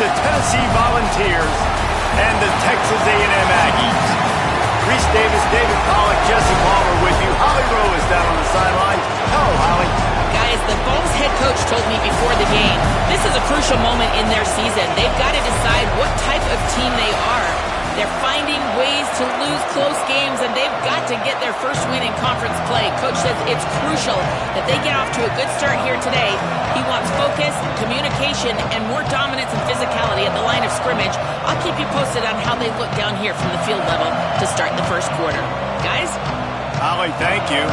the Tennessee Volunteers and the Texas A&M Aggies. Reese Davis, David Pollack, Jesse Palmer with you. Holly Rowe is down on the sideline. Hello, Holly. Guys, the Vols head coach told me before the game, this is a crucial moment in their season. They've got to decide what type of team they are. They're finding ways to lose close games, and they've got to get their first win in conference play. Coach says it's crucial that they get off to a good start here today. He wants focus, communication, and more dominance and physicality at the line of scrimmage. I'll keep you posted on how they look down here from the field level to start the first quarter. Guys? Holly, thank you.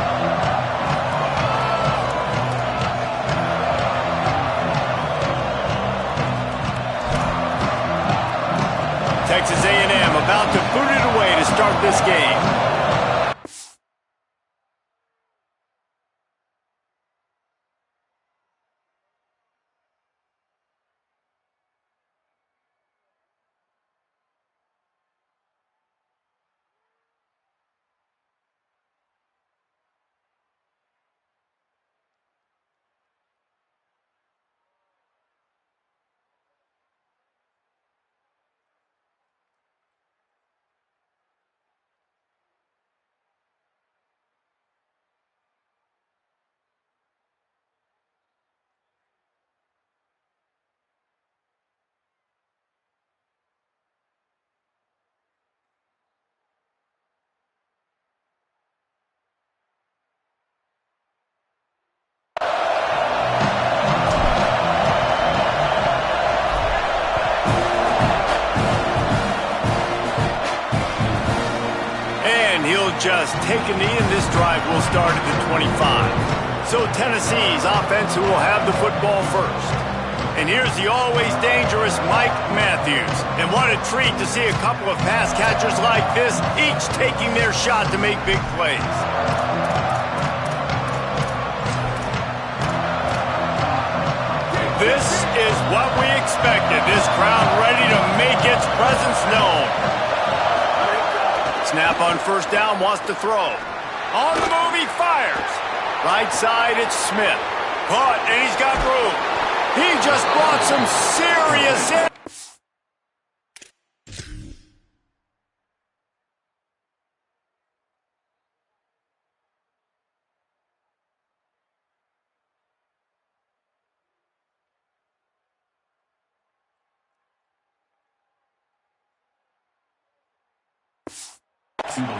Texas A&M about to boot it away to start this game. Just take a knee, and this drive will start at the 25. So Tennessee's offense who will have the football first. And here's the always dangerous Mike Matthews. And what a treat to see a couple of pass catchers like this, each taking their shot to make big plays. This is what we expected. This crowd ready to make its presence known. Snap on first down, wants to throw. On the move, he fires. Right side, it's Smith. Caught, and he's got room. He just brought some serious...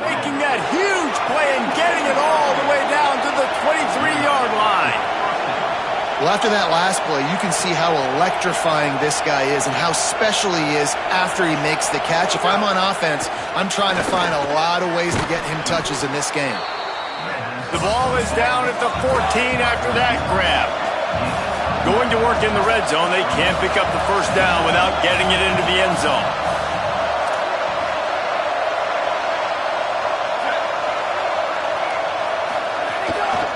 making that huge play and getting it all the way down to the 23-yard line. Well, after that last play, you can see how electrifying this guy is and how special he is after he makes the catch. If I'm on offense, I'm trying to find a lot of ways to get him touches in this game. The ball is down at the 14 after that grab. Going to work in the red zone, they can't pick up the first down without getting it into the end zone.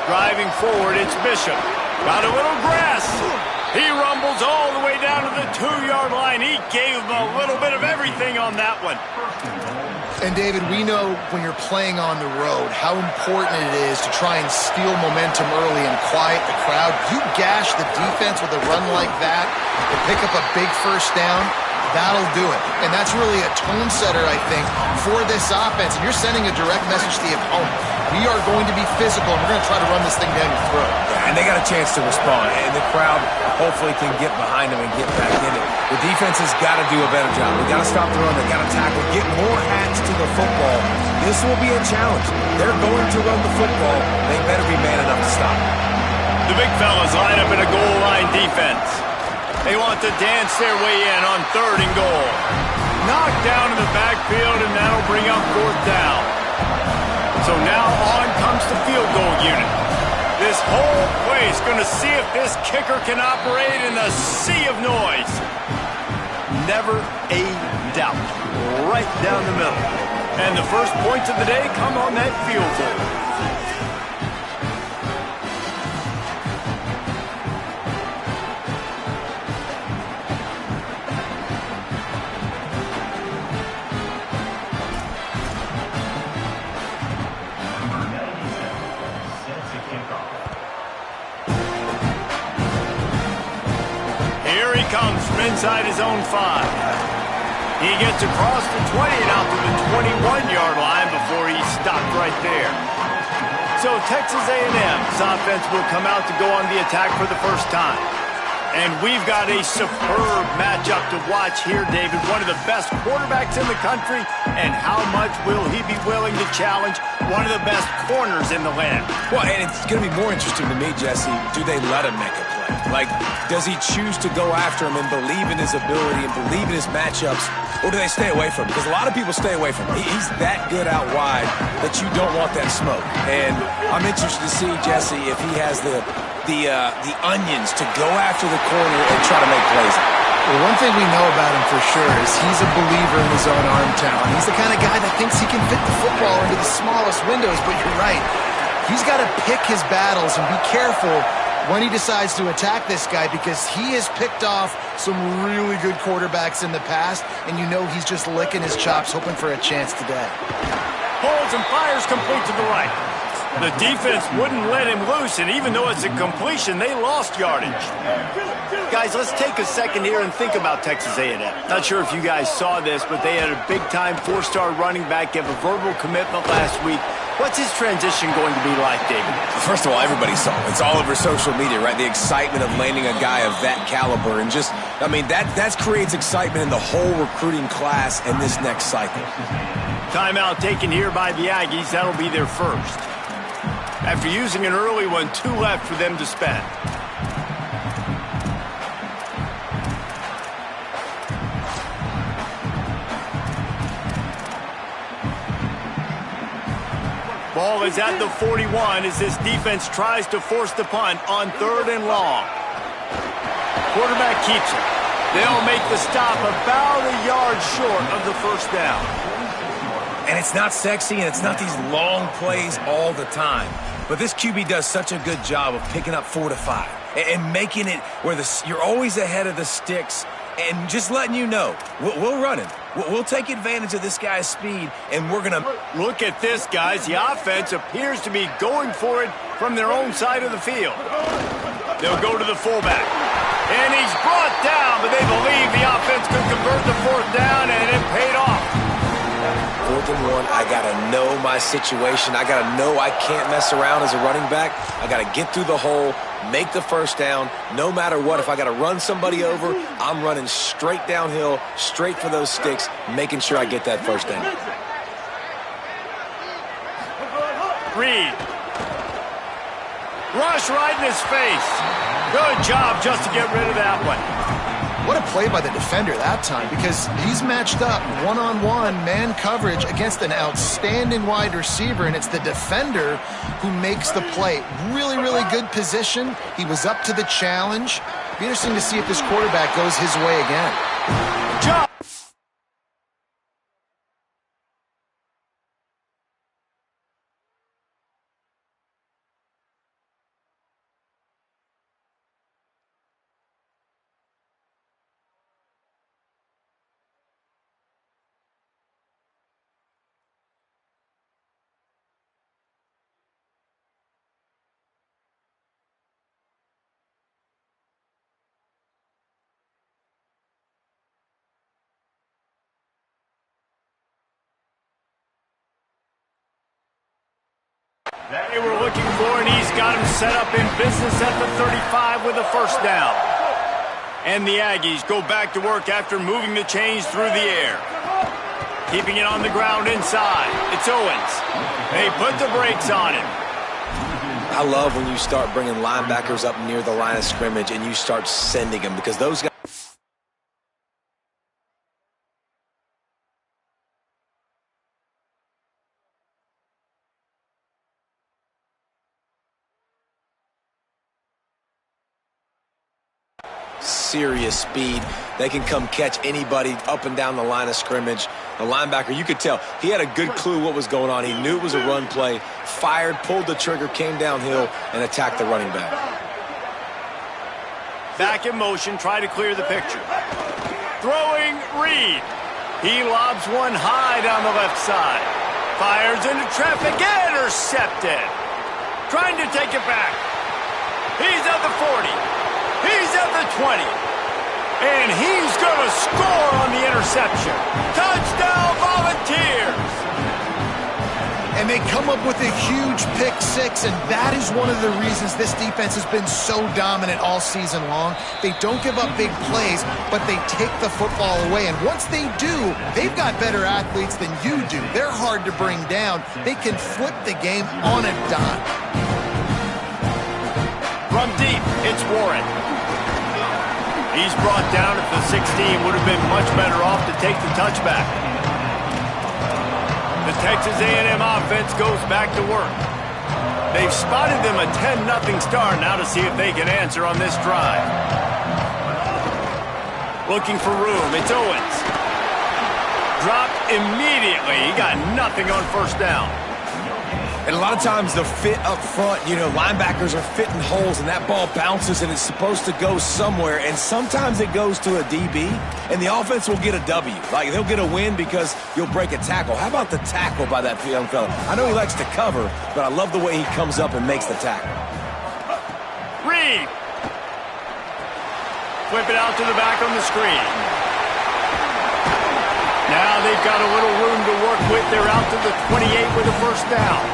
Driving forward, it's Bishop. Got a little grass. He rumbles all the way down to the 2-yard line. He gave him a little bit of everything on that one. And, David, we know when you're playing on the road how important it is to try and steal momentum early and quiet the crowd. You gash the defense with a run like that to pick up a big first down, that'll do it. And that's really a tone setter, I think, for this offense. And you're sending a direct message to your opponent. We are going to be physical, and we're going to try to run this thing down your throat. And they got a chance to respond, and the crowd hopefully can get behind them and get back in it. The defense has got to do a better job. They got to stop the run. They got to tackle, get more hands to the football. This will be a challenge. They're going to run the football. They better be man enough to stop it. The big fellas line up in a goal line defense. They want to dance their way in on 3rd and goal. Knocked down in the backfield, and that'll bring up 4th down. So now on comes the field goal unit. This whole place going to see if this kicker can operate in the sea of noise. Never a doubt. Right down the middle. And the first points of the day come on that field goal. Here he comes from inside his own 5. He gets across the 20 and out to the 21-yard line before he's stopped right there. So Texas A&M's offense will come out to go on the attack for the first time. And we've got a superb matchup to watch here, David. One of the best quarterbacks in the country. And how much will he be willing to challenge one of the best corners in the land? Well, and it's going to be more interesting to me, Jesse, do they let him make a play? Like, does he choose to go after him and believe in his ability and believe in his matchups, or do they stay away from him? Because a lot of people stay away from him. He's that good out wide that you don't want that smoke. And I'm interested to see, Jesse, if he has the onions to go after the corner and try to make plays. Well, one thing we know about him for sure is he's a believer in his own arm talent. He's the kind of guy that thinks he can fit the football into the smallest windows, but you're right. He's got to pick his battles and be careful when he decides to attack this guy, because he has picked off some really good quarterbacks in the past, and you know he's just licking his chops hoping for a chance today. Holds and fires complete to the right. The defense wouldn't let him loose, and even though it's a completion, they lost yardage. Guys, let's take a second here and think about Texas A&M. Not sure if you guys saw this, but they had a big-time 4-star running back give a verbal commitment last week. What's his transition going to be like, David? First of all, everybody saw it. It's all over social media, right? The excitement of landing a guy of that caliber. And just, I mean, that creates excitement in the whole recruiting class in this next cycle. Timeout taken here by the Aggies. That'll be their first. After using an early one, 2 left for them to spend. Ball is at the 41 as this defense tries to force the punt on 3rd and long. Quarterback keeps it. They'll make the stop about a yard short of the first down. And it's not sexy, and it's not these long plays all the time. But this QB does such a good job of picking up 4 to 5 and making it where you're always ahead of the sticks and just letting you know, we'll run him. We'll take advantage of this guy's speed, and we're going to... Look at this, guys. The offense appears to be going for it from their own side of the field. They'll go to the fullback. And he's brought down, but they believe the offense could convert the 4th down, and it paid off. 4th and 1, I got to know my situation. I got to know I can't mess around as a running back. I got to get through the hole, make the first down, no matter what. If I got to run somebody over, I'm running straight downhill, straight for those sticks, making sure I get that first down. Reed. Rush right in his face. Good job just to get rid of that one. What a play by the defender that time, because he's matched up one-on-one man coverage against an outstanding wide receiver, and it's the defender who makes the play. Really, really good position. He was up to the challenge. Be interesting to see if this quarterback goes his way again. Job. They were looking for, and he's got him set up in business at the 35 with a first down. And the Aggies go back to work after moving the chains through the air. Keeping it on the ground inside. It's Owens. They put the brakes on him. I love when you start bringing linebackers up near the line of scrimmage and you start sending them, because those guys... serious speed. They can come catch anybody up and down the line of scrimmage. The linebacker, you could tell, he had a good clue what was going on. He knew it was a run play, fired, pulled the trigger, came downhill, and attacked the running back. Back in motion, try to clear the picture. Throwing Reed. He lobs one high down the left side. Fires into traffic, intercepted. Trying to take it back. He's at the 40. He's at the 20. And he's going to score on the interception. Touchdown, Volunteers! And they come up with a huge pick six, and that is one of the reasons this defense has been so dominant all season long. They don't give up big plays, but they take the football away. And once they do, they've got better athletes than you do. They're hard to bring down. They can flip the game on a dime. From deep, it's Warren. He's brought down at the 16. Would have been much better off to take the touchback. The Texas A&M offense goes back to work. They've spotted them a 10-0 start now to see if they can answer on this drive. Looking for room, it's Owens. Dropped immediately. He got nothing on first down. And a lot of times the fit up front, linebackers are fitting holes and that ball bounces and it's supposed to go somewhere. And sometimes it goes to a DB and the offense will get a W. Like they'll get a win because you'll break a tackle. How about the tackle by that young fella? I know he likes to cover, but I love the way he comes up and makes the tackle. Reed. Flip it out to the back on the screen. Now they've got a little room to work with. They're out to the 28 with a first down.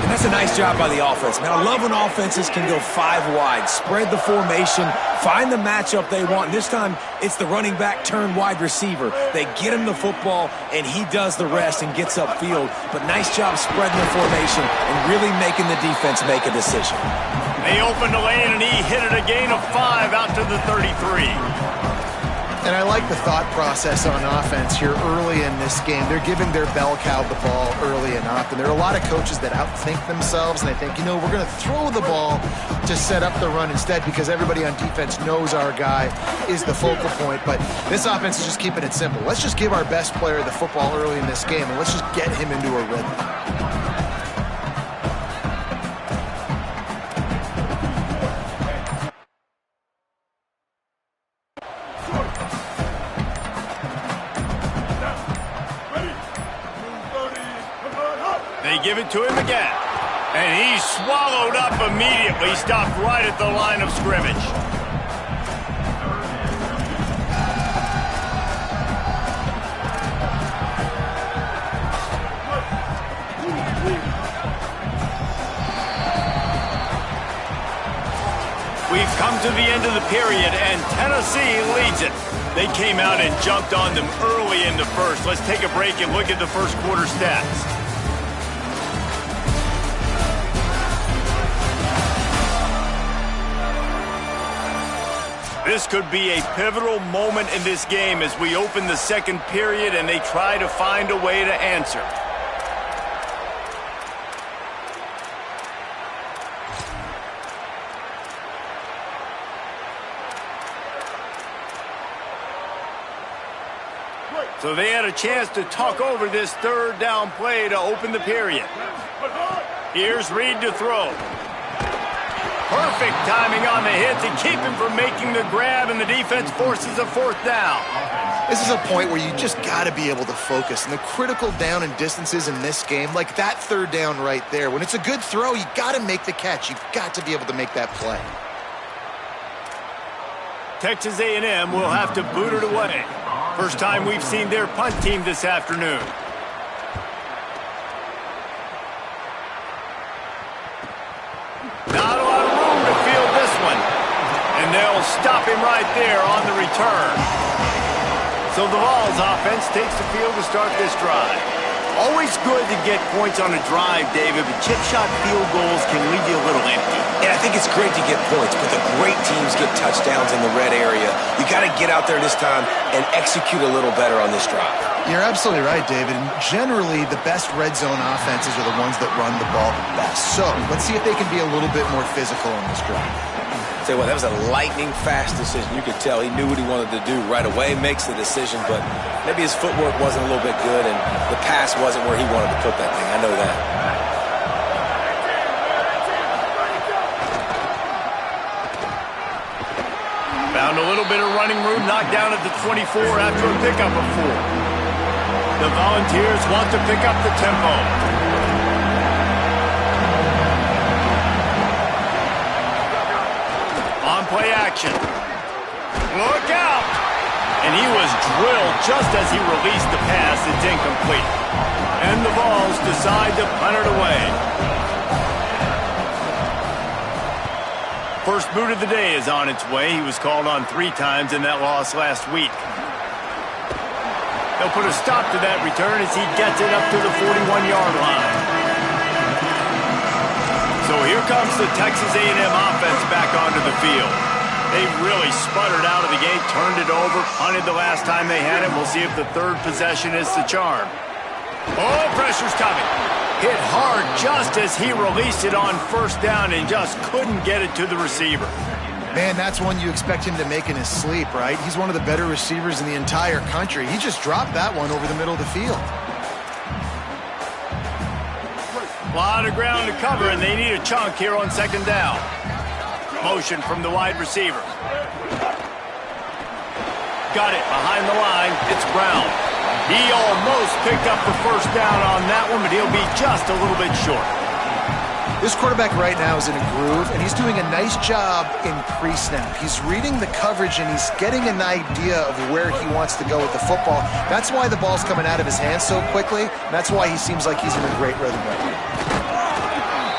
And that's a nice job by the offense. Man, I love when offenses can go 5 wide, spread the formation, find the matchup they want. And this time, it's the running back turned wide receiver. They get him the football, and he does the rest and gets upfield. But nice job spreading the formation and really making the defense make a decision. They opened the lane, and he hit it a gain of 5 out to the 33. And I like the thought process on offense here early in this game. They're giving their bell cow the ball early enough. And there are a lot of coaches that outthink themselves, and they think, we're going to throw the ball to set up the run instead because everybody on defense knows our guy is the focal point. But this offense is just keeping it simple. Let's just give our best player the football early in this game, and let's just get him into a rhythm. They give it to him again. And he's swallowed up immediately. Stopped right at the line of scrimmage. We've come to the end of the period, and Tennessee leads it. They came out and jumped on them early in the first. Let's take a break and look at the first quarter stats. This could be a pivotal moment in this game as we open the second period and they try to find a way to answer. So they had a chance to talk over this third down play to open the period. Here's Reed to throw. Perfect timing on the hit to keep him from making the grab, and the defense forces a fourth down. This is a point where you just got to be able to focus. And the critical down and distances in this game, like that third down right there, when it's a good throw, you got to make the catch. You've got to be able to make that play. Texas A&M will have to boot it away. First time we've seen their punt team this afternoon. Not a lot of room to field this one. And they'll stop him right there on the return. So the Vols offense takes the field to start this drive. Always good to get points on a drive, David, but chip shot field goals can leave you a little empty. And I think it's great to get points, but the great teams get touchdowns in the red area. You got to get out there this time and execute a little better on this drive. You're absolutely right, David. And generally, the best red zone offenses are the ones that run the ball the best. So let's see if they can be a little bit more physical on this drive. Tell you what, that was a lightning-fast decision. You could tell he knew what he wanted to do right away, makes the decision, but maybe his footwork wasn't a little bit good, and the pass wasn't where he wanted to put that thing. I know that. Found a little bit of running room, knocked down at the 24 after a pickup of 4. The Volunteers want to pick up the tempo. On play action. Look drilled just as he released the pass. It's incomplete. And the Vols decide to punt it away. First boot of the day is on its way. He was called on 3 times in that loss last week. They'll put a stop to that return as he gets it up to the 41-yard line. So here comes the Texas A&M offense back onto the field. They really sputtered out of the gate, turned it over, punted the last time they had it. We'll see if the third possession is the charm. Oh, pressure's coming. Hit hard just as he released it on first down and just couldn't get it to the receiver. Man, that's one you expect him to make in his sleep, right? He's one of the better receivers in the entire country. He just dropped that one over the middle of the field. A lot of ground to cover, and they need a chunk here on second down. Motion from the wide receiver. Got it behind the line. It's Brown. He almost picked up the first down on that one, but he'll be just a little bit short. This quarterback right now is in a groove, and he's doing a nice job in pre-snap. He's reading the coverage, and he's getting an idea of where he wants to go with the football. That's why the ball's coming out of his hands so quickly. That's why he seems like he's in a great rhythm right now.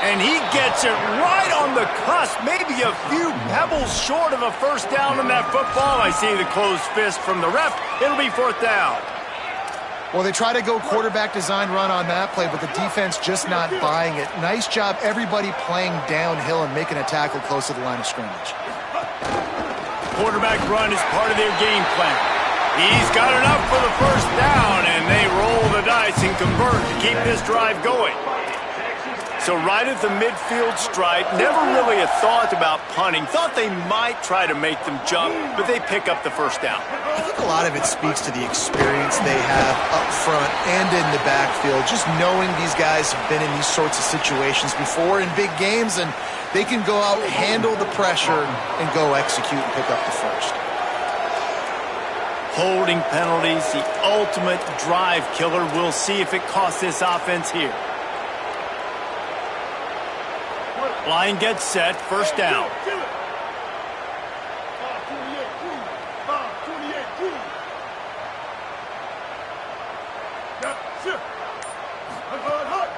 And he gets it right on the cusp, maybe a few pebbles short of a first down on that football. I see the closed fist from the ref. It'll be fourth down. Well, they try to go quarterback design run on that play, but the defense just not buying it. Nice job, everybody playing downhill and making a tackle close to the line of scrimmage. Quarterback run is part of their game plan. He's got enough for the first down, and they roll the dice and convert to keep this drive going. So right at the midfield stripe, never really a thought about punting. Thought they might try to make them jump, but they pick up the first down. I think a lot of it speaks to the experience they have up front and in the backfield. Just knowing these guys have been in these sorts of situations before in big games, and they can go out, handle the pressure, and go execute and pick up the first. Holding penalties, the ultimate drive killer. We'll see if it costs this offense here. Line gets set, first down.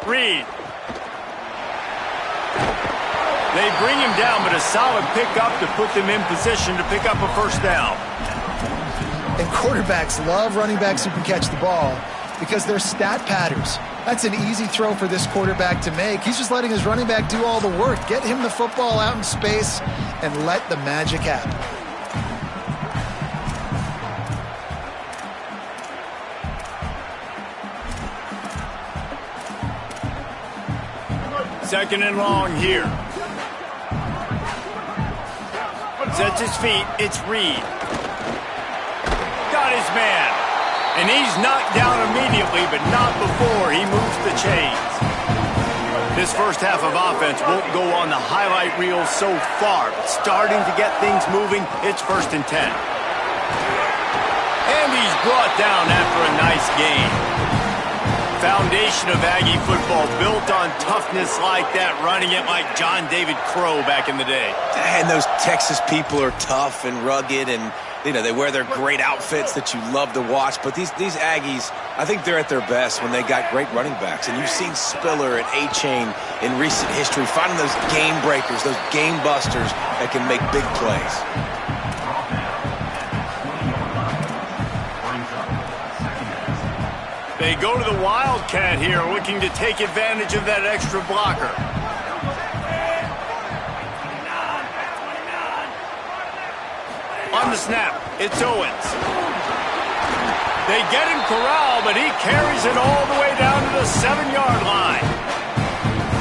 Reed. They bring him down, but a solid pickup to put them in position to pick up a first down. And quarterbacks love running backs who can catch the ball because they're stat patterns. That's an easy throw for this quarterback to make. He's just letting his running back do all the work. Get him the football out in space and let the magic happen. Second and long here. Sets his feet. It's Reed. Got his man. And he's knocked down immediately, but not before he moves the chains. This first half of offense won't go on the highlight reel so far, but starting to get things moving, it's 1st and 10. And he's brought down after a nice game. Foundation of Aggie football built on toughness like that, running it like John David Crow back in the day. And those Texas people are tough and rugged, and you know, they wear their great outfits that you love to watch. But these Aggies, I think they're at their best when they got great running backs. And you've seen Spiller and A-Chain in recent history finding those game breakers, those game busters that can make big plays. They go to the Wildcat here, looking to take advantage of that extra blocker. On the snap, it's Owens. They get him corralled, but he carries it all the way down to the 7-yard line.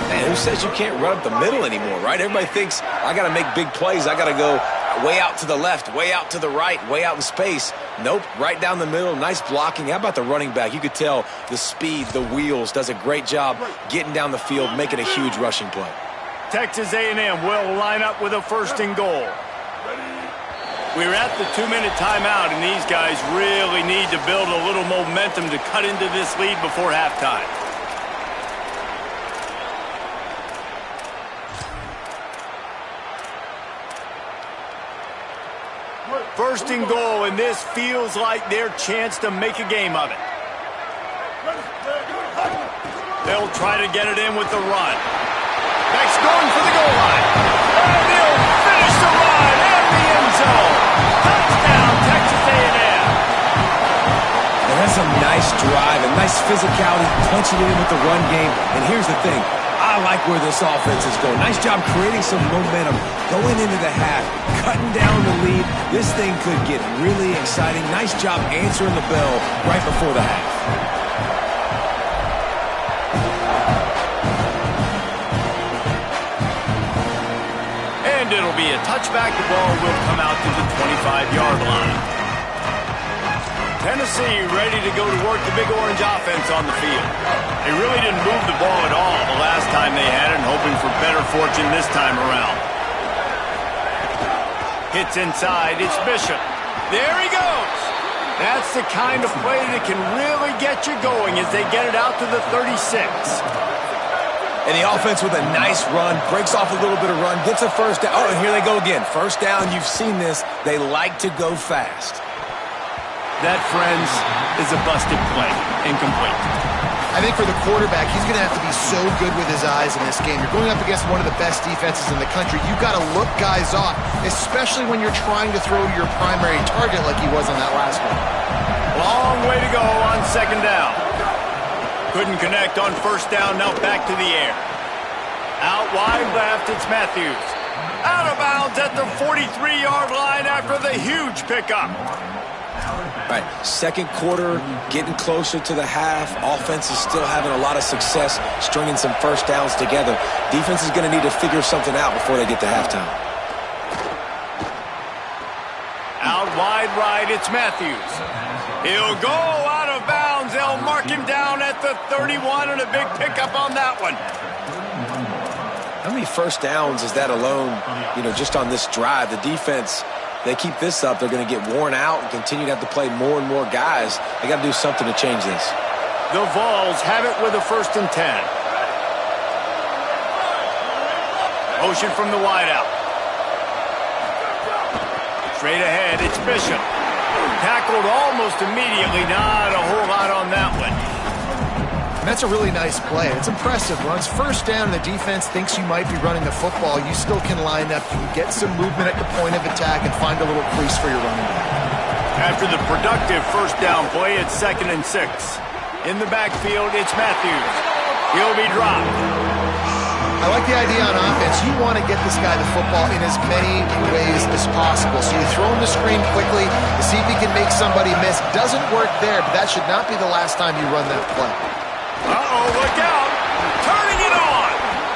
Man, who says you can't run up the middle anymore, right? Everybody thinks, I got to make big plays. I got to go way out to the left, way out to the right, way out in space. Nope, right down the middle, nice blocking. How about the running back? You could tell the speed, the wheels, does a great job getting down the field, making a huge rushing play. Texas A&M will line up with a 1st and goal. We're at the 2-minute timeout, and these guys really need to build a little momentum to cut into this lead before halftime. First and goal, and this feels like their chance to make a game of it. They'll try to get it in with the run. Next, going for the goal line. And they'll finish the run in the end zone. Touchdown, Texas A&M. And that's a nice drive, a nice physicality, punching it in with the run game. And here's the thing. I like where this offense is going. Nice job creating some momentum, going into the half, cutting down the lead. This thing could get really exciting. Nice job answering the bell right before the half. And it'll be a touchback. The ball will come out to the 25-yard line. Tennessee ready to go to work the Big Orange offense on the field. They really didn't move the ball at all the last time they had it, and hoping for better fortune this time around. Hits inside. It's Bishop. There he goes. That's the kind of play that can really get you going as they get it out to the 36. And the offense with a nice run, breaks off a little bit of run, gets a first down. Oh, and here they go again. First down, you've seen this. They like to go fast. That, friends, is a busted play. Incomplete. I think for the quarterback, he's going to have to be so good with his eyes in this game. You're going up against one of the best defenses in the country. You've got to look guys off, especially when you're trying to throw to your primary target like he was on that last one. Long way to go on second down. Couldn't connect on first down. Now back to the air. Out wide left, it's Matthews. Out of bounds at the 43-yard line after the huge pickup. All right, second quarter, getting closer to the half. Offense is still having a lot of success stringing some first downs together. Defense is going to need to figure something out before they get to halftime. Out wide right, it's Matthews. He'll go out of bounds. They'll mark him down at the 31, and a big pickup on that one. How many first downs is that alone, just on this drive? The defense, they keep this up, they're going to get worn out and continue to have to play more and more guys. They got to do something to change this. The Vols have it with a 1st and 10. Motion from the wideout. Straight ahead, it's Bishop. Tackled almost immediately. Not a whole lot on that one. That's a really nice play. It's impressive. Runs first down, the defense thinks you might be running the football. You still can line up. You can get some movement at the point of attack and find a little crease for your running back. After the productive first down play, it's 2nd and 6. In the backfield, it's Matthews. He'll be dropped. I like the idea on offense. You want to get this guy the football in as many ways as possible. So you throw him the screen quickly to see if he can make somebody miss. Doesn't work there, but that should not be the last time you run that play. Uh-oh, look out. Turning it on.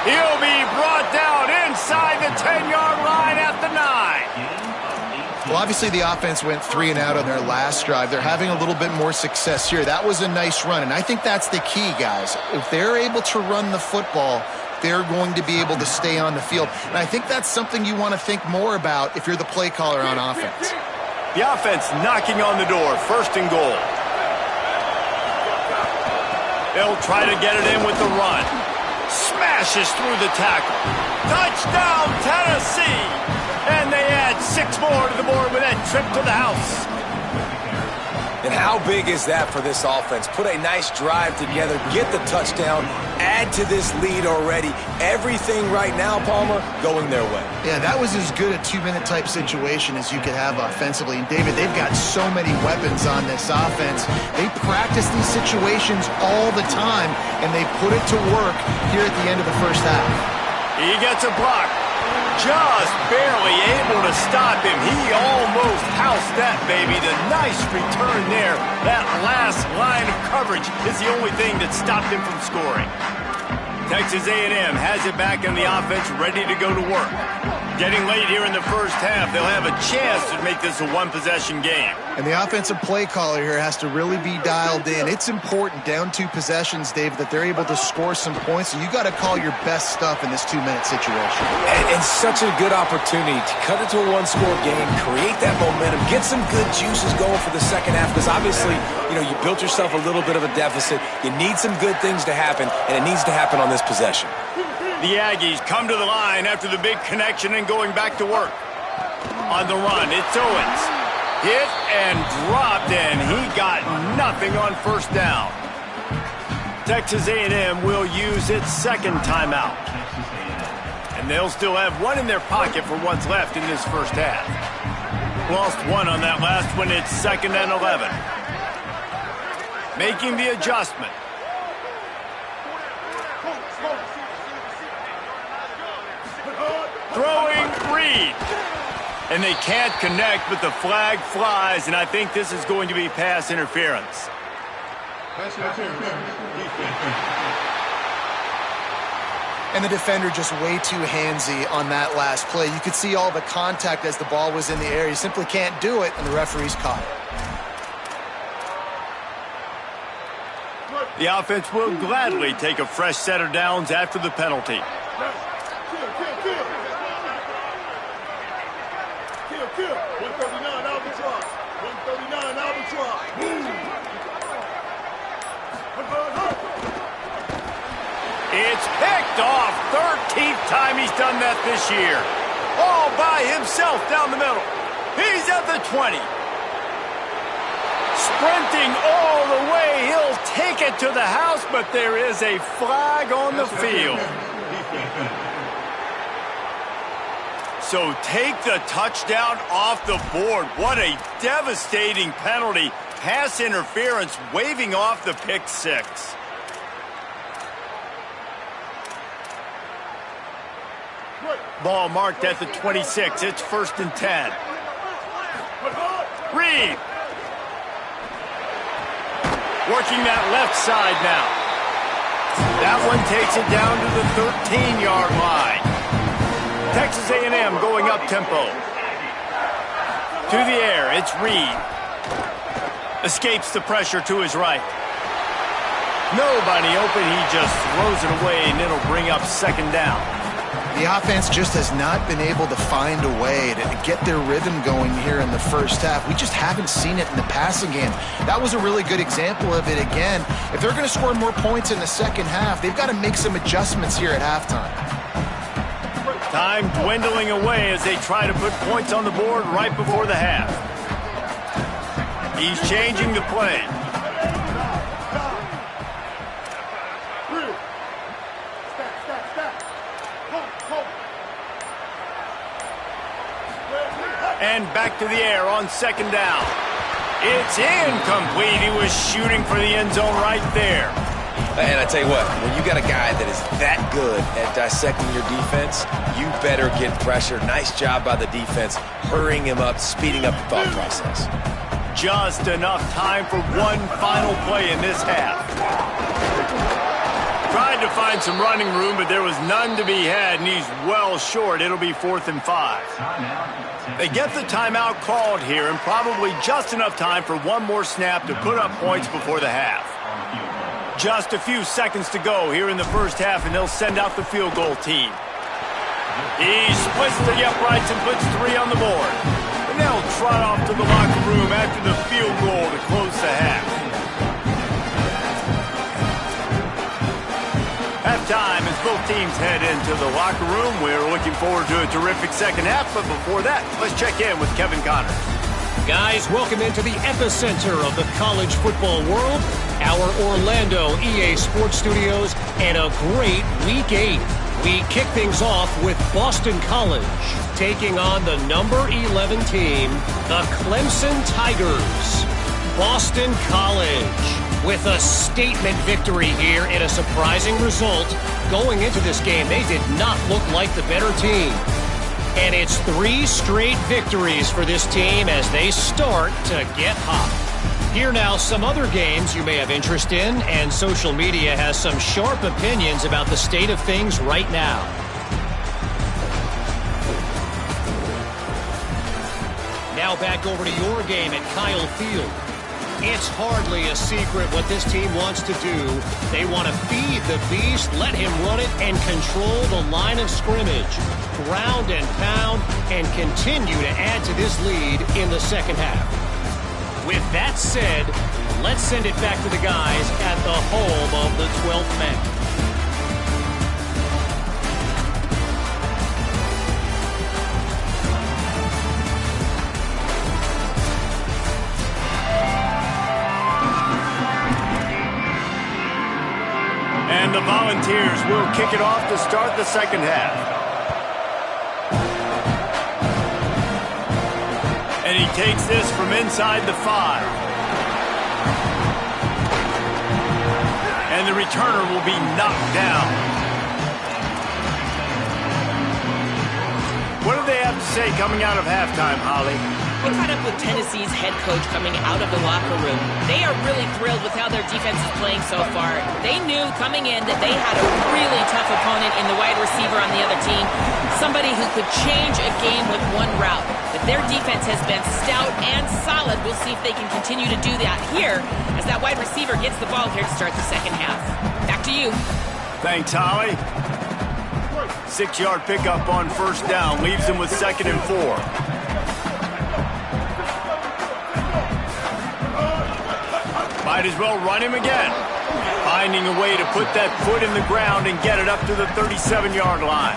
He'll be brought down inside the 10-yard line at the 9. Well, obviously the offense went 3 and out on their last drive. They're having a little bit more success here. That was a nice run, and I think that's the key, guys. If they're able to run the football, they're going to be able to stay on the field. And I think that's something you want to think more about if you're the play caller on offense. The offense knocking on the door. 1st and goal. They'll try to get it in with the run. Smashes through the tackle. Touchdown, Tennessee! And they add 6 more to the board with that trip to the house. And how big is that for this offense? Put a nice drive together, get the touchdown, add to this lead already. Everything right now, Palmer, going their way. Yeah, that was as good a 2-minute type situation as you could have offensively. And David, they've got so many weapons on this offense. They practice these situations all the time, and they put it to work here at the end of the first half. He gets a block. Just barely able to stop him. He almost housed that baby. The nice return there. That last line of coverage is the only thing that stopped him from scoring. Texas A&M has it back in the offense, ready to go to work. Getting late here in the first half, they'll have a chance to make this a one-possession game. And the offensive play caller here has to really be dialed in. It's important, down 2 possessions, Dave, that they're able to score some points. So you got to call your best stuff in this 2-minute situation. And such a good opportunity to cut it to a 1-score game, create that momentum, get some good juices going for the second half. Because obviously, you built yourself a little bit of a deficit. You need some good things to happen, and it needs to happen on this possession. The Aggies come to the line after the big connection and going back to work. On the run, it's Owens. Hit and dropped, and he got nothing on first down. Texas A&M will use its second timeout. And they'll still have one in their pocket for what's left in this first half. Lost one on that last one. It's 2nd and 11. Making the adjustment. Throwing Reed. And they can't connect, but the flag flies, and I think this is going to be pass interference. And the defender just way too handsy on that last play. You could see all the contact as the ball was in the air. You simply can't do it, and the referee's caught it. The offense will gladly take a fresh set of downs after the penalty. Kill. 139 Albatross. 139 Albatross. It's picked off. 13th time he's done that this year. All by himself down the middle. He's at the 20. Sprinting all the way. He'll take it to the house, but there is a flag on the field. So take the touchdown off the board. What a devastating penalty. Pass interference, waving off the pick six. Ball marked at the 26. It's 1st and 10. Reed. Working that left side now. That one takes it down to the 13-yard line. Texas A&M going up tempo. To the air, it's Reed. Escapes the pressure to his right. Nobody open, he just throws it away, and it'll bring up 2nd down. The offense just has not been able to find a way to get their rhythm going here in the first half. We just haven't seen it in the passing game. That was a really good example of it again. If they're going to score more points in the second half, they've got to make some adjustments here at halftime. Time dwindling away as they try to put points on the board right before the half. He's changing the play. And back to the air on 2nd down. It's incomplete. He was shooting for the end zone right there. And I tell you what, when you got a guy that is that good at dissecting your defense, you better get pressure. Nice job by the defense, hurrying him up, speeding up the thought process. Just enough time for one final play in this half. Tried to find some running room, but there was none to be had, and he's well short. It'll be 4th and 5. They get the timeout called here, and probably just enough time for one more snap to put up points before the half. Just a few seconds to go here in the first half, and they'll send out the field goal team. He splits the uprights and puts 3 on the board. And they'll trot off to the locker room after the field goal to close the half. Halftime as both teams head into the locker room. We're looking forward to a terrific second half, but before that, let's check in with Kevin Connors. Guys, welcome into the epicenter of the college football world, our Orlando EA Sports Studios, and a great Week 8. We kick things off with Boston College, taking on the number 11 team, the Clemson Tigers. Boston College with a statement victory here in a surprising result. Going into this game, they did not look like the better team. And it's 3 straight victories for this team as they start to get hot. Here now, some other games you may have interest in, and social media has some sharp opinions about the state of things right now. Now back over to your game at Kyle Field. It's hardly a secret what this team wants to do. They want to feed the beast, let him run it, and control the line of scrimmage. Ground and pound, and continue to add to this lead in the second half. With that said, let's send it back to the guys at the home of the 12th man. And the Volunteers will kick it off to start the second half. And he takes this from inside the 5. And the returner will be knocked down. What do they have to say coming out of halftime, Holly? We caught up with Tennessee's head coach coming out of the locker room. They are really thrilled with how their defense is playing so far. They knew coming in that they had a really tough opponent in the wide receiver on the other team, somebody who could change a game with one route. But their defense has been stout and solid. We'll see if they can continue to do that here as that wide receiver gets the ball here to start the second half. Back to you. Thanks, Holly. 6-yard pickup on first down leaves them with 2nd and 4. Might as well run him again. Finding a way to put that foot in the ground and get it up to the 37-yard line.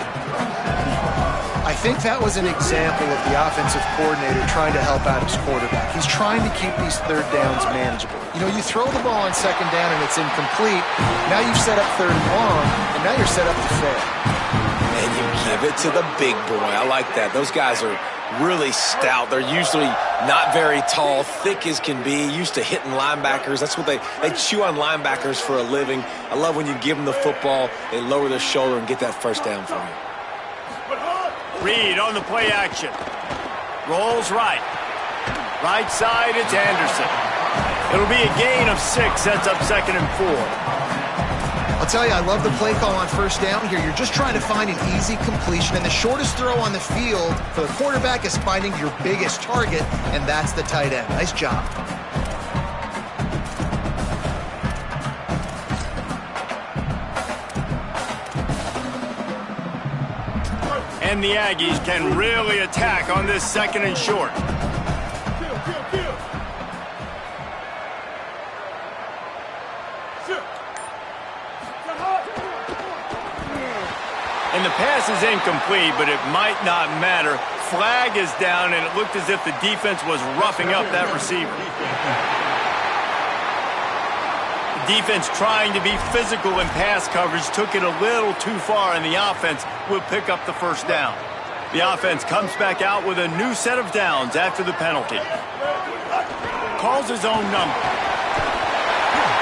I think that was an example of the offensive coordinator trying to help out his quarterback. He's trying to keep these third downs manageable. You know, you throw the ball on second down and it's incomplete. Now you've set up third and long, and now you're set up to fail. And you give it to the big boy. I like that. Those guys are really stout. They're usually not very tall, thick as can be, used to hitting linebackers. That's what they chew on linebackers for a living. I love when you give them the football, they lower their shoulder and get that first down for you. Reed on the play action. Rolls right. Right side, it's Anderson. It'll be a gain of 6. That's up 2nd and 4. I'll tell you, I love the play call on first down here. You're just trying to find an easy completion, and the shortest throw on the field for the quarterback is finding your biggest target, and that's the tight end. Nice job. And the Aggies can really attack on this 2nd and short. And the pass is incomplete, but it might not matter. Flag is down, and it looked as if the defense was roughing up that receiver. The defense trying to be physical in pass coverage took it a little too far, and the offense will pick up the first down. The offense comes back out with a new set of downs after the penalty. Calls his own number.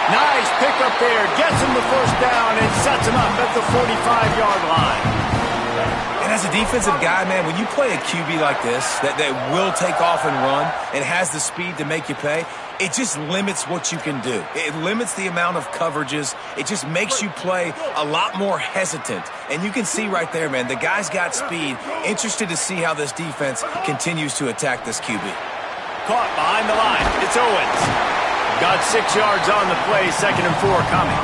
Nice pickup there. Gets him the first down and sets him up at the 45-yard line. And as a defensive guy, man, when you play a QB like this that will take off and run and has the speed to make you pay, it just limits what you can do. It limits the amount of coverages. It just makes you play a lot more hesitant. And you can see right there, man, the guy's got speed. Interested to see how this defense continues to attack this QB. Caught behind the line. It's Owens. Got 6 yards on the play, 2nd and 4 coming.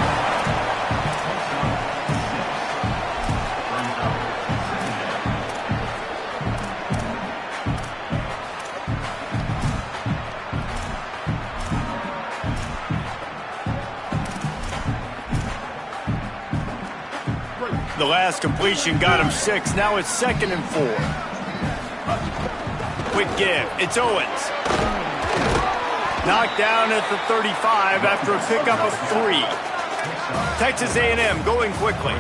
The last completion got him 6. Now it's 2nd and 4. Quick give. It's Owens. Knocked down at the 35 after a pickup of 3. Texas A&M going quickly.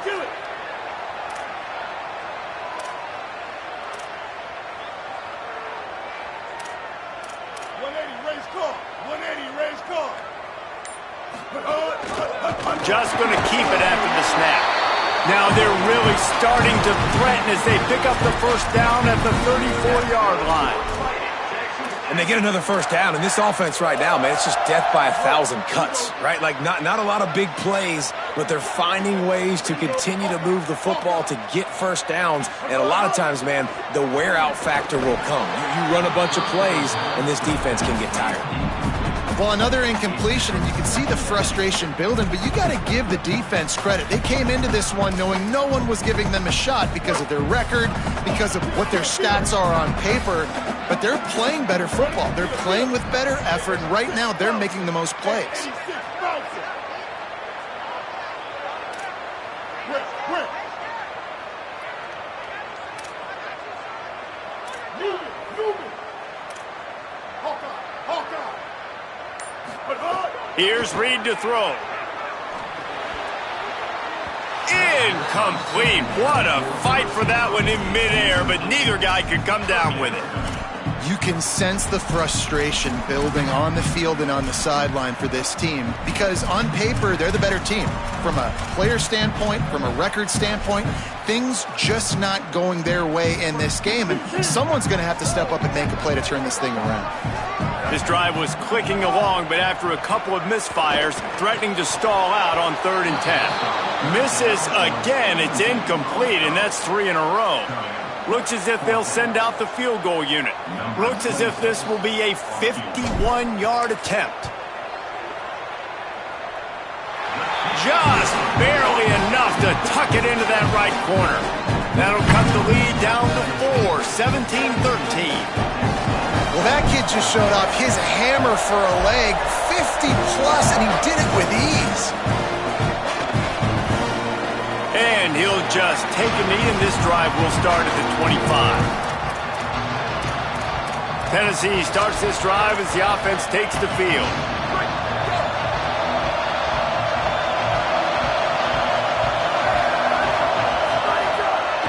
Kill it. Just going to keep it after the snap. Now they're really starting to threaten as they pick up the first down at the 34-yard line. And they get another first down. And this offense right now, man, it's just death by 1,000 cuts, right? Like not a lot of big plays, but they're finding ways to continue to move the football to get first downs. And a lot of times, man, the wear-out factor will come. You run a bunch of plays, and this defense can get tired. Well, another incompletion, and you can see the frustration building, but you got to give the defense credit. They came into this one knowing no one was giving them a shot because of their record, because of what their stats are on paper, but they're playing better football. They're playing with better effort, and right now they're making the most plays. Here's Reed to throw. Incomplete. What a fight for that one in midair, but neither guy could come down with it. You can sense the frustration building on the field and on the sideline for this team because on paper, they're the better team. From a player standpoint, from a record standpoint, things just not going their way in this game, and someone's going to have to step up and make a play to turn this thing around. This drive was clicking along, but after a couple of misfires, threatening to stall out on 3rd and 10. Misses again. It's incomplete, and that's 3 in a row. Looks as if they'll send out the field goal unit. Looks as if this will be a 51-yard attempt. Just barely enough to tuck it into that right corner. That'll cut the lead down to 4, 17-13. Well, that kid just showed off his hammer for a leg, 50-plus, and he did it with ease. And he'll just take a knee, and this drive will start at the 25. Tennessee starts this drive as the offense takes the field.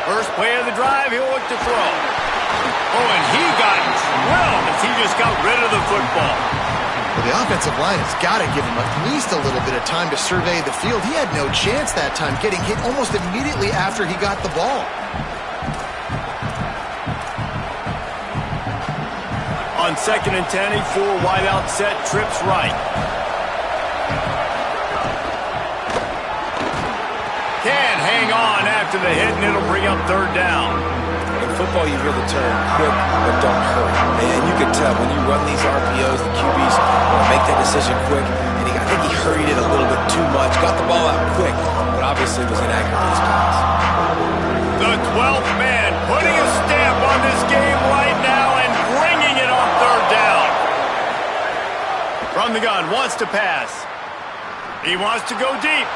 First play of the drive, he'll look to throw. Oh, and he got drilled as he just got rid of the football. Well, the offensive line has got to give him at least a little bit of time to survey the field. He had no chance that time, getting hit almost immediately after he got the ball. On 2nd and 10, a 4 wide out set, trips right. Can't hang on after the hit, and it'll bring up 3rd down. In football, you hear the term quick, but don't hurry. And you can tell when you run these RPOs, the QBs want to make that decision quick. And I think he hurried it a little bit too much. Got the ball out quick, but obviously was inaccurate in his pass. The 12th man putting a stamp on this game right now and bringing it on 3rd down. From the gun, wants to pass. He wants to go deep.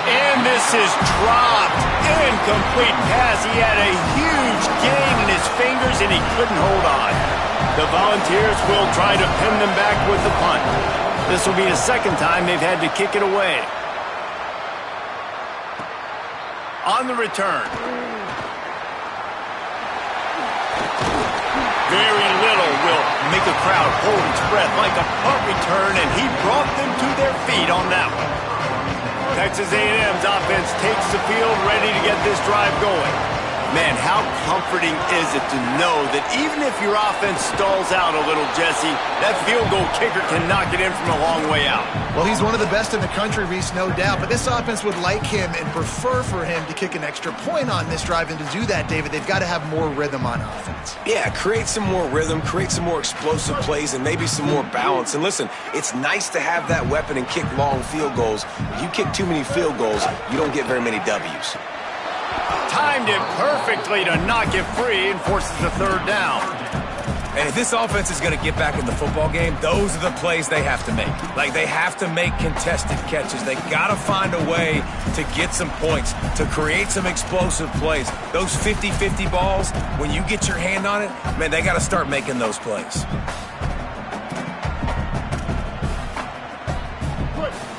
And this is dropped. Incomplete pass. He had a huge gain in his fingers, and he couldn't hold on. The Volunteers will try to pin them back with the punt. This will be the 2nd time they've had to kick it away. On the return. Very little will make a crowd hold its breath like a punt return, and he brought them to their feet on that one. Texas A&M's offense takes the field, ready to get this drive going. Man, how comforting is it to know that even if your offense stalls out a little, Jesse, that field goal kicker can knock it in from a long way out. Well, he's one of the best in the country, Reese, no doubt. But this offense would like him and prefer for him to kick an extra point on this drive. And to do that, David, they've got to have more rhythm on offense. Yeah, create some more rhythm, create some more explosive plays, and maybe some more balance. And listen, it's nice to have that weapon and kick long field goals. If you kick too many field goals, you don't get very many W's. Timed it perfectly to knock it free and forces the 3rd down. And if this offense is going to get back in the football game, those are the plays they have to make. Like, they have to make contested catches. They got to find a way to get some points, to create some explosive plays. Those 50-50 balls, when you get your hand on it, man, they got to start making those plays.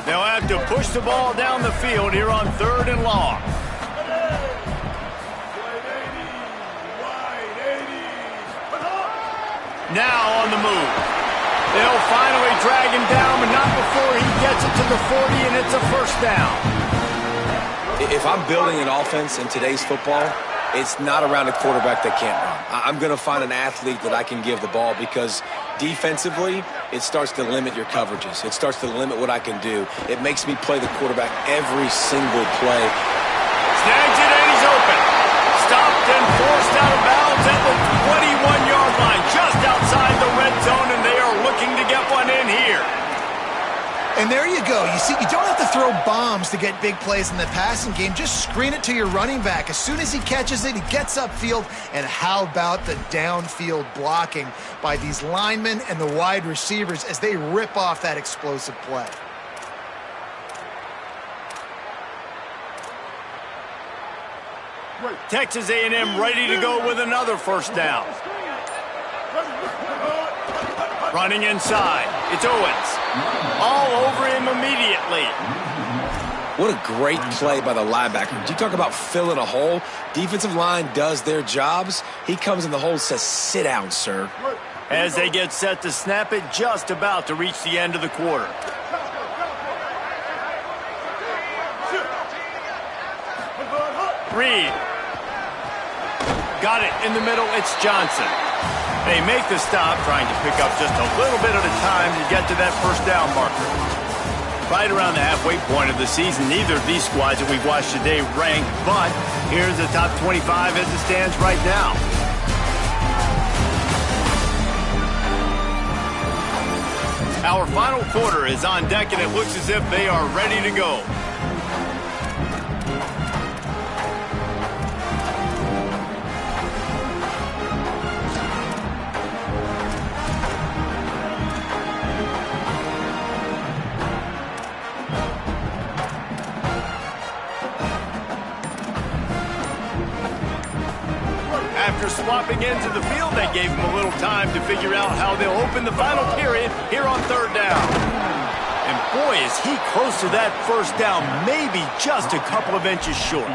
They'll have to push the ball down the field here on 3rd and long. Now on the move. They'll finally drag him down, but not before he gets it to the 40, and it's a 1st down. If I'm building an offense in today's football, it's not around a quarterback that can't run. I'm going to find an athlete that I can give the ball because defensively, it starts to limit your coverages. It starts to limit what I can do. It makes me play the quarterback every single play. Snags it, and he's open. Stopped and forced out of bounds at the 21-yard line, just outside the red zone, and they are looking to get one in here. And there you go. You see, you don't have to throw bombs to get big plays in the passing game. Just screen it to your running back. As soon as he catches it, he gets upfield. And how about the downfield blocking by these linemen and the wide receivers as they rip off that explosive play? Texas A&M ready to go with another 1st down. Running inside. It's Owens. All over him immediately. What a great play by the linebacker. You talk about filling a hole. Defensive line does their jobs. He comes in the hole and says, sit down, sir. As they get set to snap it, just about to reach the end of the quarter. Reed. Got it in the middle. It's Johnson. They make the stop, trying to pick up just a little bit at a time to get to that first down marker. Right around the halfway point of the season, neither of these squads that we've watched today rank, but here's the top 25 as it stands right now. Our final quarter is on deck, and it looks as if they are ready to go. After swapping into the field, they gave him a little time to figure out how they'll open the final period here on third down. And boy, is he close to that first down, maybe just a couple of inches short.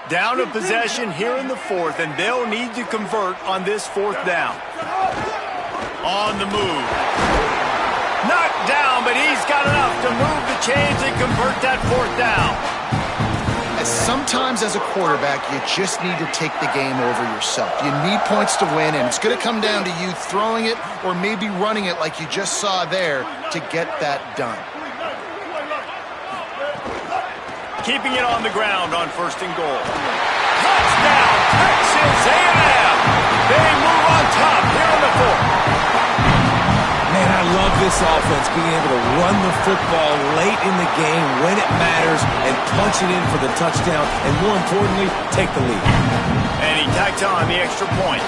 Down a possession here in the fourth, and they'll need to convert on this fourth down. On the move. Knocked down, but he's got enough to move the chains and convert that fourth down. Sometimes as a quarterback, you just need to take the game over yourself. You need points to win, and it's going to come down to you throwing it or maybe running it like you just saw there to get that done. Keeping it on the ground on first and goal. Touchdown, Texas A&M. They move on top here in the fourth. Man, I love this offense, being able to run the football late in the game when it matters and punch it in for the touchdown, and more importantly, take the lead. And he tacks on the extra point.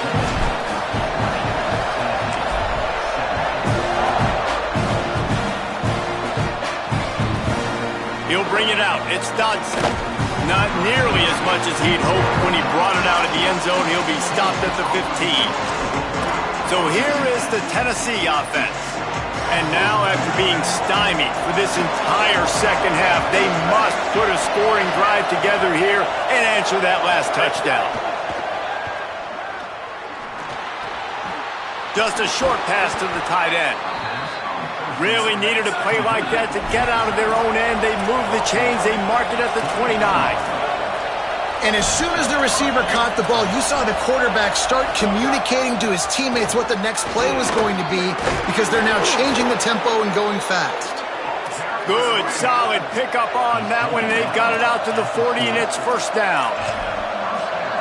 He'll bring it out. It's Dodson. Not nearly as much as he'd hoped when he brought it out of the end zone. He'll be stopped at the 15. So here is the Tennessee offense. And now, after being stymied for this entire second half, they must put a scoring drive together here and answer that last touchdown. Just a short pass to the tight end. Really needed a play like that to get out of their own end. They move the chains. They mark it at the 29. And as soon as the receiver caught the ball, you saw the quarterback start communicating to his teammates what the next play was going to be, because they're now changing the tempo and going fast. Good, solid pickup on that one. They've got it out to the 40, and it's first down.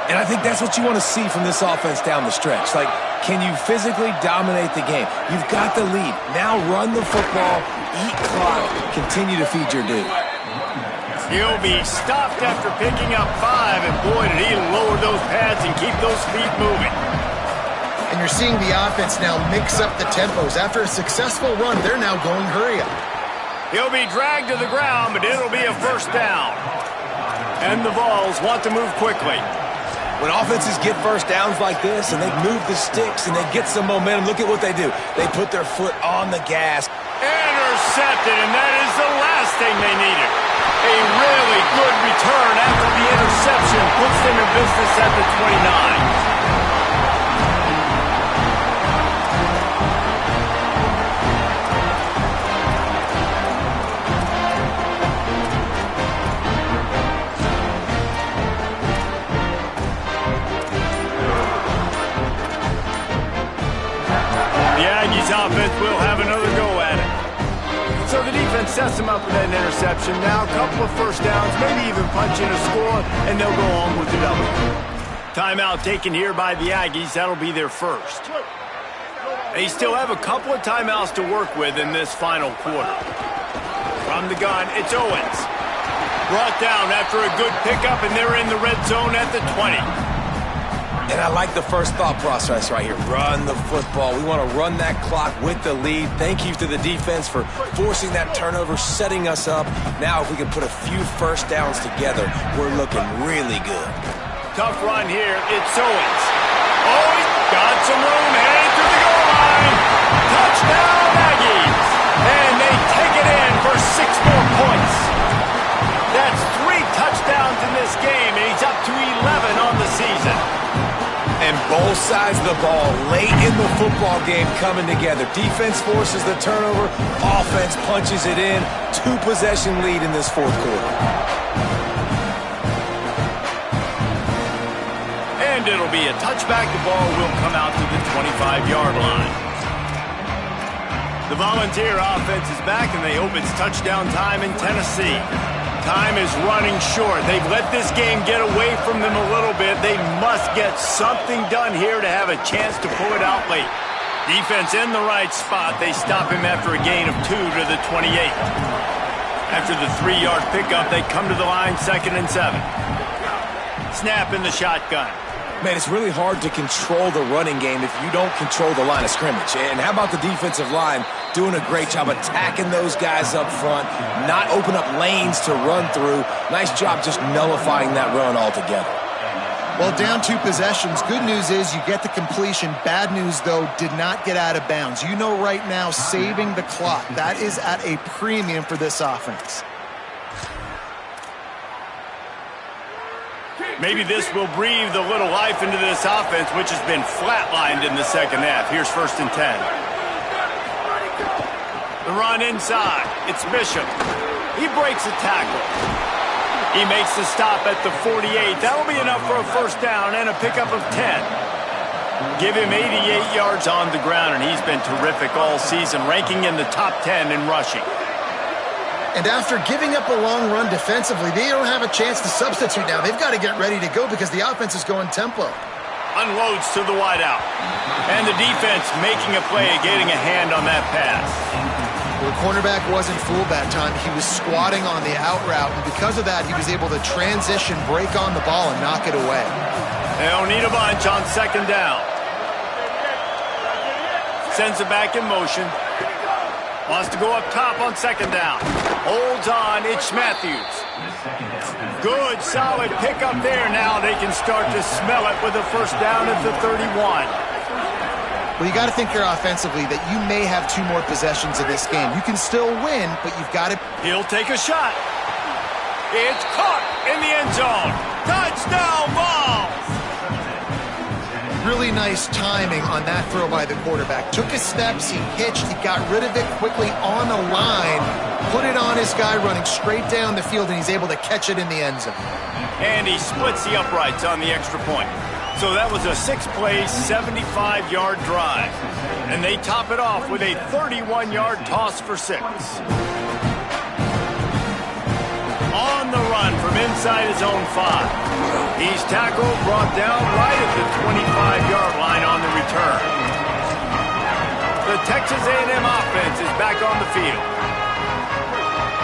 And I think that's what you want to see from this offense down the stretch. Like, can you physically dominate the game? You've got the lead. Now run the football, eat clock, continue to feed your dude. He'll be stopped after picking up 5, and boy, did he lower those pads and keep those feet moving. And you're seeing the offense now mix up the tempos. After a successful run, they're now going hurry up. He'll be dragged to the ground, but it'll be a first down. And the Vols want to move quickly. When offenses get first downs like this and they move the sticks and they get some momentum, look at what they do. They put their foot on the gas. Intercepted, and that is the last thing they needed. A really good return after the interception puts them in business at the 29. Offense will have another go at it. So the defense sets them up with that interception. Now a couple of first downs, maybe even punch in a score, and they'll go on with the double. Timeout taken here by the Aggies. That'll be their first. They still have a couple of timeouts to work with in this final quarter. From the gun, it's Owens. Brought down after a good pickup, and they're in the red zone at the 20. And I like the first thought process right here. Run the football. We want to run that clock with the lead. Thank you to the defense for forcing that turnover, setting us up. Now if we can put a few first downs together, we're looking really good. Tough run here. It's Owens. Oh, he's got some room headed to the goal line. Touchdown, Aggies. And they take it in for 6 more points. That's 3 touchdowns in this game, and he's up to 11 on the season. And both sides of the ball late in the football game coming together. Defense forces the turnover. Offense punches it in. 2-possession lead in this fourth quarter. And it'll be a touchback. The ball will come out to the 25-yard line. The Volunteer offense is back, and they hope it's touchdown time in Tennessee. Time is running short. They've let this game get away from them a little bit. They must get something done here to have a chance to pull it out late. Defense in the right spot. They stop him after a gain of 2 to the 28. After the 3-yard pickup, they come to the line 2nd and 7. Snap in the shotgun. Man, it's really hard to control the running game if you don't control the line of scrimmage. And how about the defensive line doing a great job attacking those guys up front, not open up lanes to run through. Nice job just nullifying that run altogether. Well, down 2 possessions. Good news is you get the completion. Bad news, though, did not get out of bounds. You know right now, saving the clock. That is at a premium for this offense. Maybe this will breathe a little life into this offense, which has been flatlined in the second half. Here's 1st and 10. The run inside. It's Bishop. He breaks a tackle. He makes the stop at the 48. That'll be enough for a first down and a pickup of 10. Give him 88 yards on the ground, and he's been terrific all season, ranking in the top 10 in rushing. And after giving up a long run defensively, they don't have a chance to substitute now. They've got to get ready to go because the offense is going tempo. Unloads to the wideout. And the defense making a play, getting a hand on that pass. Well, the cornerback wasn't fooled that time. He was squatting on the out route, and because of that, he was able to transition, break on the ball, and knock it away. They don't need a bunch on 2nd down. Sends it back in motion. Wants to go up top on 2nd down. Holds on. It's Matthews. Good, solid pickup there. Now they can start to smell it with a first down at the 31. Well, you got to think here offensively that you may have 2 more possessions in this game. You can still win, but you've got to... He'll take a shot. It's caught in the end zone. Touchdown ball. Really nice timing on that throw by the quarterback. Took his steps, he hitched, he got rid of it quickly on the line, put it on his guy running straight down the field, and he's able to catch it in the end zone. And he splits the uprights on the extra point. So that was a 6-play, 75-yard drive. And they top it off with a 31-yard toss for 6. On the run from inside his own 5. He's tackled, brought down right at the 25-yard line on the return. The Texas A&M offense is back on the field.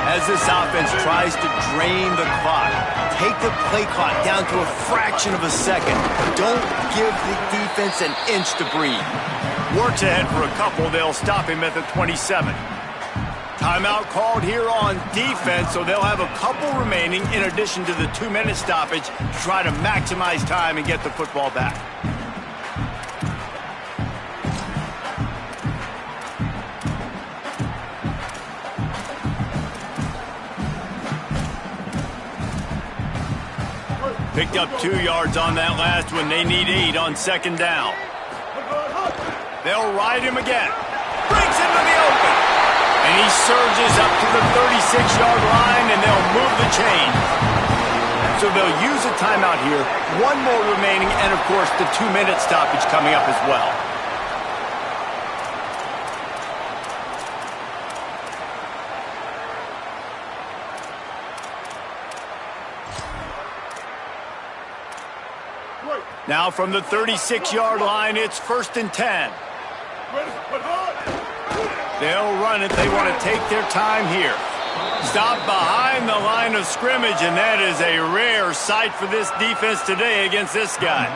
As this offense tries to drain the clock, take the play clock down to a fraction of a second. Don't give the defense an inch to breathe. Works ahead for a couple. They'll stop him at the 27. Timeout called here on defense, so they'll have a couple remaining in addition to the 2-minute stoppage to try to maximize time and get the football back. Picked up 2 yards on that last one. They need 8 on 2nd down. They'll ride him again. Breaks into the open. And he surges up to the 36-yard line, and they'll move the chain. So they'll use a timeout here. 1 more remaining, and, of course, the 2-minute stoppage coming up as well. Now from the 36-yard line, it's 1st and 10. They'll run it. They want to take their time here. Stop behind the line of scrimmage, and that is a rare sight for this defense today against this guy.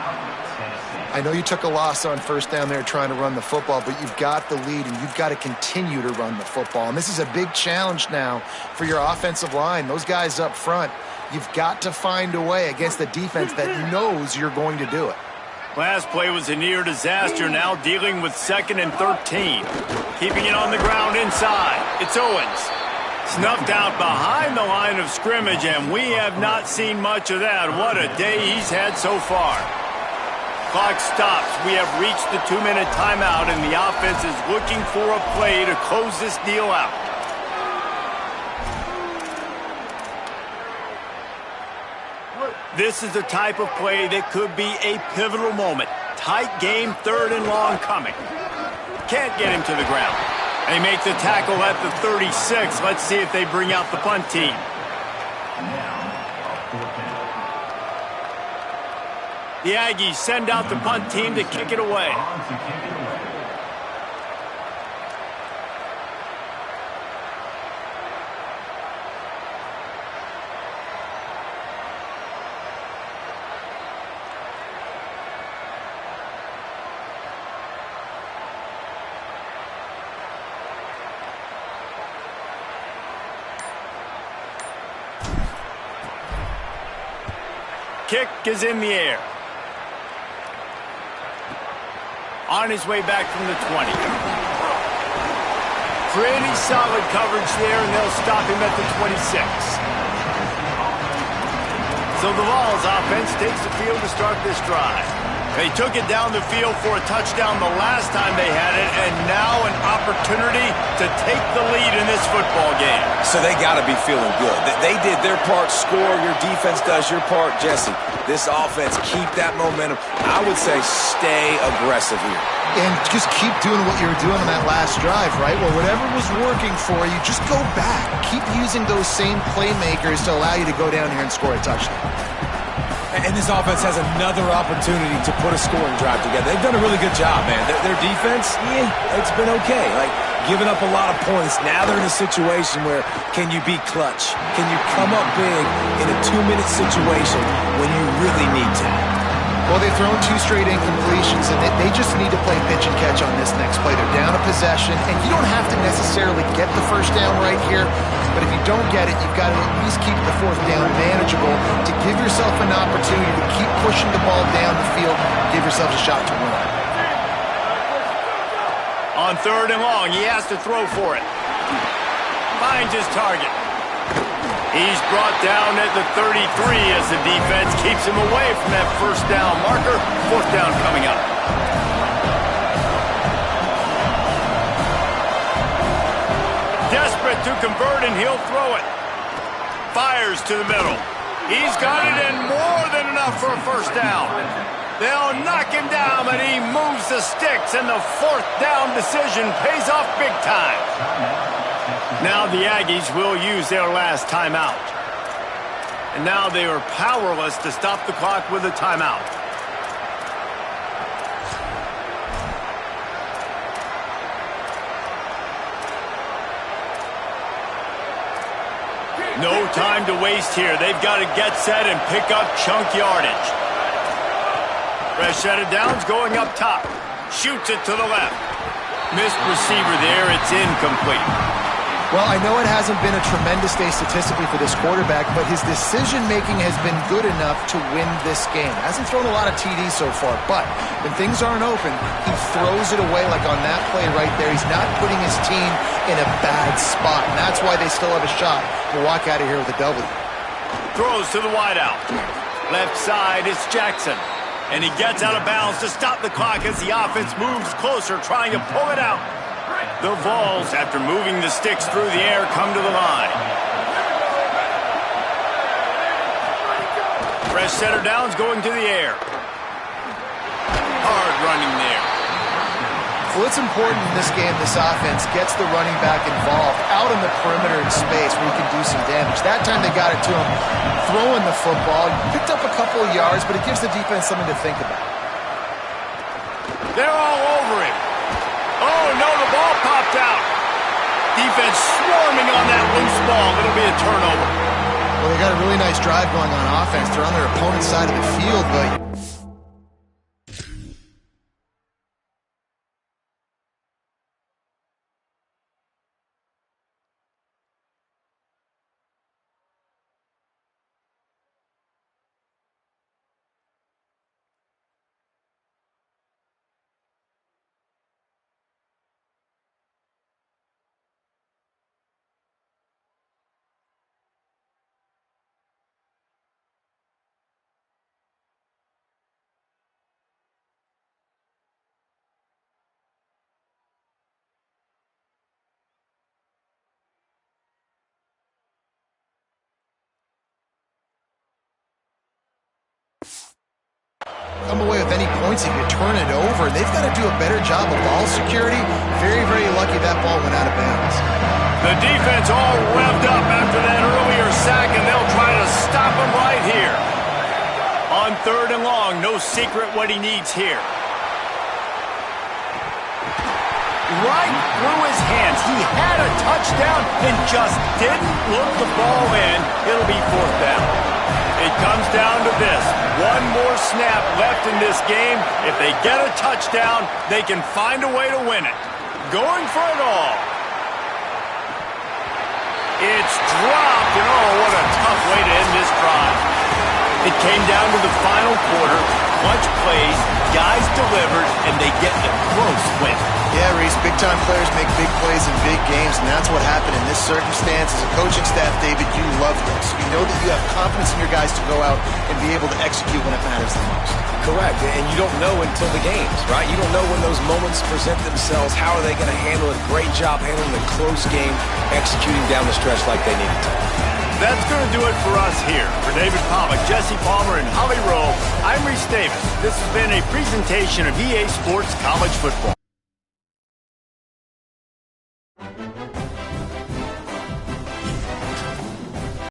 I know you took a loss on first down there trying to run the football, but you've got the lead, and you've got to continue to run the football. And this is a big challenge now for your offensive line. Those guys up front, you've got to find a way against the defense that knows you're going to do it. Last play was a near disaster, now dealing with 2nd and 13. Keeping it on the ground inside. It's Owens. Snuffed out behind the line of scrimmage, and we have not seen much of that. What a day he's had so far. Clock stops. We have reached the 2-minute timeout, and the offense is looking for a play to close this deal out. This is the type of play that could be a pivotal moment. Tight game, 3rd and long coming. Can't get him to the ground. They make the tackle at the 36. Let's see if they bring out the punt team. The Aggies send out the punt team to kick it away. Kick is in the air. On his way back from the 20. Pretty solid coverage there, and they'll stop him at the 26. So the Vols offense takes the field to start this drive. They took it down the field for a touchdown the last time they had it, and now an opportunity to take the lead in this football game. So they got to be feeling good. They did their part, score. Your defense does your part, Jesse. This offense, keep that momentum. I would say stay aggressive here. And just keep doing what you were doing on that last drive, right? Well, whatever was working for you, just go back. Keep using those same playmakers to allow you to go down here and score a touchdown. And this offense has another opportunity to put a scoring drive together. They've done a really good job, man. Their defense, it's been okay. Like, giving up a lot of points. Now they're in a situation where can you be clutch? Can you come up big in a 2-minute situation when you really need to? Well, they've thrown 2 straight incompletions, and they just need to play pitch and catch on this next play. They're down a possession, and you don't have to necessarily get the first down right here, but if you don't get it, you've got to at least keep the 4th down manageable to give yourself an opportunity to keep pushing the ball down the field, give yourself a shot to win. On 3rd and long, he has to throw for it. Finds his target. He's brought down at the 33 as the defense keeps him away from that first down marker. 4th down coming up. Desperate to convert, and he'll throw it. Fires to the middle. He's got it in, more than enough for a first down. They'll knock him down, but he moves the sticks, and the 4th down decision pays off big time. Now the Aggies will use their last timeout. And now they are powerless to stop the clock with a timeout. No time to waste here. They've got to get set and pick up chunk yardage. Fresh set of downs going up top. Shoots it to the left. Missed receiver there. It's incomplete. Well, I know it hasn't been a tremendous day statistically for this quarterback, but his decision-making has been good enough to win this game. Hasn't thrown a lot of TDs so far, but when things aren't open, he throws it away like on that play right there. He's not putting his team in a bad spot, and that's why they still have a shot to walk out of here with a W. Throws to the wideout. Left side, it's Jackson. And he gets out of bounds to stop the clock as the offense moves closer, trying to pull it out. The Vols, after moving the sticks through the air, come to the line. Fresh set of downs going to the air. Hard running there. Well, it's important in this game, this offense gets the running back involved out on the perimeter in space where he can do some damage. That time they got it to him throwing the football. Picked up a couple of yards, but it gives the defense something to think about. They're all over him. Oh, no, the ball popped out. Defense swarming on that loose ball. It'll be a turnover. Well, they got a really nice drive going on offense. They're on their opponent's side of the field, but any points if you turn it over. They've got to do a better job of ball security. Very, very lucky that ball went out of bounds. The defense all revved up after that earlier sack, and they'll try to stop him right here. On 3rd and long, no secret what he needs here. Right through his hands. He had a touchdown and just didn't look the ball in. It'll be 4th down. It comes down to this. One more snap left in this game. If they get a touchdown, they can find a way to win it. Going for it all. It's dropped, and oh, what a tough way to end this drive. It came down to the final quarter. Clutch plays, guys delivered, and they get a close win. Yeah, Reese, big-time players make big plays in big games, and that's what happened in this circumstance. As a coaching staff, David, you love this. You know that you have confidence in your guys to go out and be able to execute when it matters the most. Correct, and you don't know until the games, right? You don't know when those moments present themselves. How are they going to handle it? Great job handling a close game, executing down the stretch like they needed to. That's going to do it for us here. For David Pollack, Jesse Palmer, and Holly Rowe, I'm Reese Davis. This has been a presentation of EA Sports College Football.